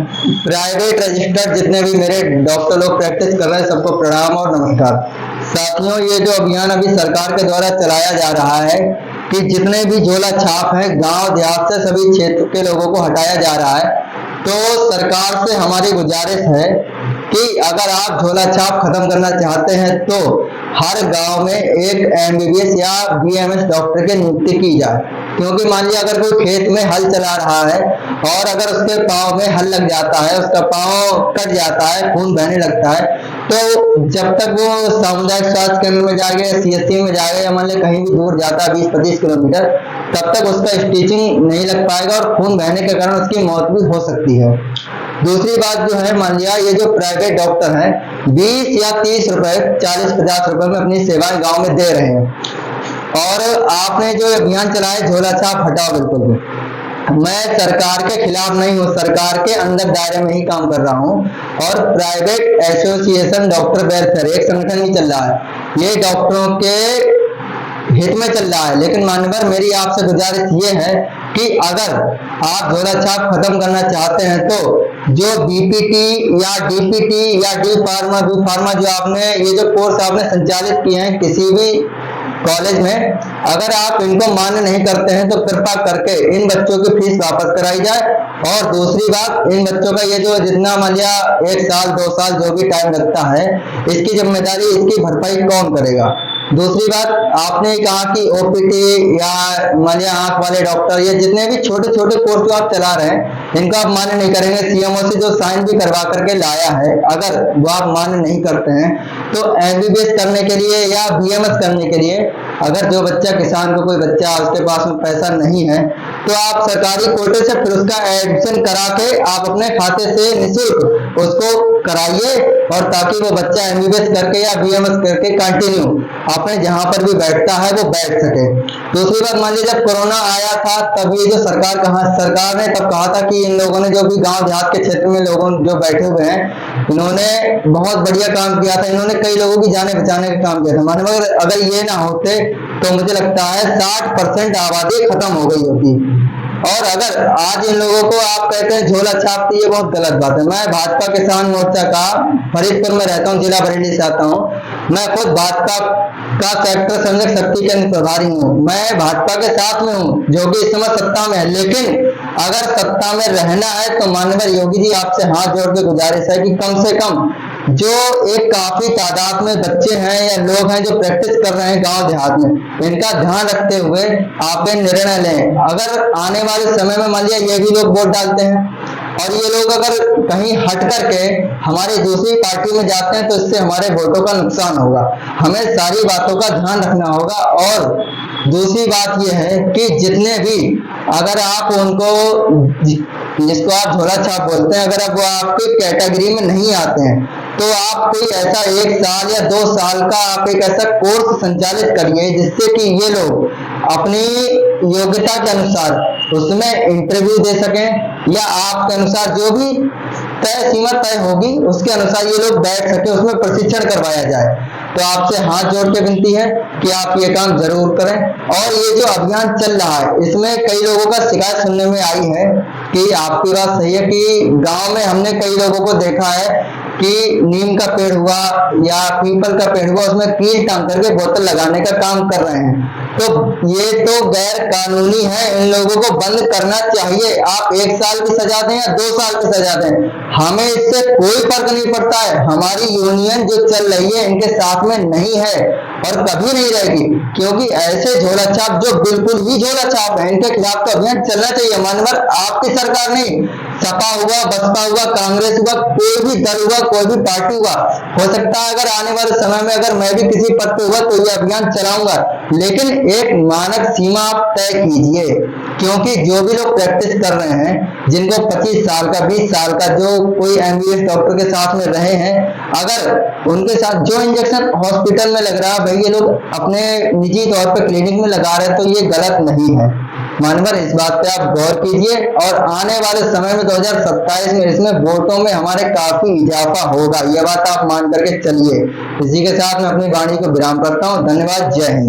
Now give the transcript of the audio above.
Private registered जितने भी मेरे डॉक्टर लोग प्रैक्टिस कर रहे हैं सबको प्रणाम और नमस्कार। साथियों, ये जो अभियान अभी सरकार के द्वारा चलाया जा रहा है कि जितने भी झोला छाप है गांव देहात से सभी क्षेत्र के लोगों को हटाया जा रहा है, तो सरकार से हमारी गुजारिश है कि अगर आप झोला छाप खत्म करना चाहते हैं तो हर गांव में एक एमबीबीएस या बीएमएस डॉक्टर की नियुक्ति की जाए। क्योंकि मान लीजिए अगर कोई खेत में हल चला रहा है और अगर उसके पांव में हल लग जाता है, उसका पांव कट जाता है, खून बहने लगता है, तो जब तक वो सामुदायिक स्वास्थ्य केंद्र में जाएगा, सीएससी में जाएगा या मान लीजिए कहीं भी दूर जाता है 20-25 किलोमीटर, तब तक उसका स्टिचिंग नहीं लग पाएगा और खून बहने के कारण उसकी मौत भी हो सकती है। दूसरी बात जो है, मान लिया ये जो प्राइवेट डॉक्टर हैं 20 या 30 रुपए, 40-50 रुपए में अपनी सेवाएं गांव में दे रहे हैं। और आपने जो अभियान चलाया झोला छाप हटाओ, बिल्कुल भी मैं सरकार के खिलाफ नहीं हूँ, सरकार के अंदर दायरे में ही काम कर रहा हूँ। और प्राइवेट एसोसिएशन डॉक्टर वेलफेयर एक संगठन नहीं चल रहा है, ये डॉक्टरों के हित में चल रहा है। लेकिन मान्यवर, मेरी आपसे गुजारिश ये है कि अगर आप झोला छाप खत्म करना चाहते हैं तो जो बीपीटी या डीपीटी या डी फार्मा बी फार्मा जो आपने ये जो कोर्स आपने संचालित किए हैं किसी भी कॉलेज में, अगर आप इनको मान्य नहीं करते हैं तो कृपा करके इन बच्चों की फीस वापस कराई जाए। और दूसरी बात, इन बच्चों का ये जो जितना मान लिया 1 साल 2 साल जो भी टाइम लगता है, इसकी जिम्मेदारी इसकी भरपाई कौन करेगा। दूसरी बात, आपने कहा कि ओपीटी या मान लिया आंख वाले डॉक्टर, ये जितने भी छोटे छोटे कोर्स जो आप चला रहे हैं इनको आप मान्य नहीं करेंगे। सीएमओ से जो साइन भी करवा करके लाया है, अगर वो आप मान्य नहीं करते हैं तो एमबीबीएस करने के लिए या बीएमएस करने के लिए अगर जो बच्चा किसान को कोई बच्चा उसके पास में पैसा नहीं है तो आप सरकारी कोटे से फिर उसका एडमिशन करा के आप अपने खाते से निःशुल्क उसको कराइए, और ताकि वो बच्चा एमबीबीएस करके या बीएमएस करके कंटिन्यू अपने जहां पर भी बैठता है वो बैठ सके। दूसरी बात, मान लीजिए जब कोरोना आया था तब ये जो सरकार ने तब कहा था कि इन लोगों ने जो भी गांव देहात के क्षेत्र में लोगों जो बैठे हुए हैं इन्होंने बहुत बढ़िया काम किया था, इन्होंने कई लोगों की जाने बचाने का काम किया था। माने मगर अगर ये ना होते तो मुझे लगता है 60% आबादी खत्म हो गई होती। और अगर आज इन लोगों को आप कहते हैं झोला छापती, ये बहुत गलत बात है। मैं भाजपा किसान मोर्चा का फरीदपुर में रहता हूँ, जिला बरेली से आता हूँ। मैं खुद भाजपा का सेक्टर संघ शक्ति केंद्र प्रभारी हूँ। मैं भाजपा के साथ में हूँ जो कि इस समय सत्ता में है, लेकिन अगर सत्ता में रहना है तो माननीय योगी जी आपसे हाथ जोड़ के गुजारिश है कि कम से कम जो एक काफी तादाद में बच्चे हैं या लोग हैं जो प्रैक्टिस कर रहे हैं गांव देहात में, इनका ध्यान रखते हुए आप निर्णय लें। अगर आने वाले समय में मान लिया ये भी लोग वोट डालते हैं और ये लोग अगर कहीं हट करके हमारी दूसरी पार्टी में जाते हैं तो इससे हमारे वोटों का नुकसान होगा। हमें सारी बातों का ध्यान रखना होगा। और दूसरी बात यह है कि जितने भी अगर आप उनको जिसको आप झोला छाप बोलते हैं, अगर अब वो आपके कैटेगरी में नहीं आते हैं तो आप कोई ऐसा 1 साल या 2 साल का आप एक ऐसा कोर्स संचालित करिए जिससे कि ये लोग अपनी योग्यता के अनुसार उसमें इंटरव्यू दे सकें या आपके अनुसार जो भी तय सीमा तय होगी उसके अनुसार ये लोग बैठ सके, उसमें प्रशिक्षण करवाया जाए। तो आपसे हाथ जोड़ के विनती है कि आप ये काम जरूर करें। और ये जो अभियान चल रहा है इसमें कई लोगों का शिकायत सुनने में आई है कि आपकी बात सही है कि गांव में हमने कई लोगों को देखा है कि नीम का पेड़ हुआ या पीपल का पेड़ हुआ उसमें कील टांग करके बोतल लगाने का काम कर रहे हैं। तो ये तो गैर कानूनी है, इन लोगों को बंद करना चाहिए। आप 1 साल की सजा दें या 2 साल की सजा दें, हमें इससे कोई फर्क नहीं पड़ता है। हमारी यूनियन जो चल रही है इनके साथ में नहीं है और कभी नहीं रहेगी, क्योंकि ऐसे झोला छाप जो बिल्कुल ही झोला छाप है इनके खिलाफ तो अभियान चलना चाहिए। मानवर आपकी सरकार नहीं, सपा हुआ, बसपा हुआ, कांग्रेस हुआ, कोई भी दल हुआ, कोई भी पार्टी हुआ, हो सकता है अगर आने वाले समय में अगर मैं भी किसी पद पे हुआ तो ये अभियान चलाऊंगा, लेकिन एक मानक सीमा आप तय कीजिए। क्योंकि जो भी लोग प्रैक्टिस कर रहे हैं जिनको 25 साल का 20 साल का जो कोई एमबीबीएस डॉक्टर के साथ में रहे हैं, अगर उनके साथ जो इंजेक्शन हॉस्पिटल में लग रहा है भाई ये लोग अपने निजी तौर पर क्लिनिक में लगा रहे हैं तो ये गलत नहीं है। मानवर इस बात पे आप गौर कीजिए और आने वाले समय में 2027 में इसमें वोटों में हमारे काफी इजाफा होगा, यह बात आप मान करके चलिए। इसी के साथ मैं अपनी वाणी को विराम करता हूँ। धन्यवाद। जय हिंद।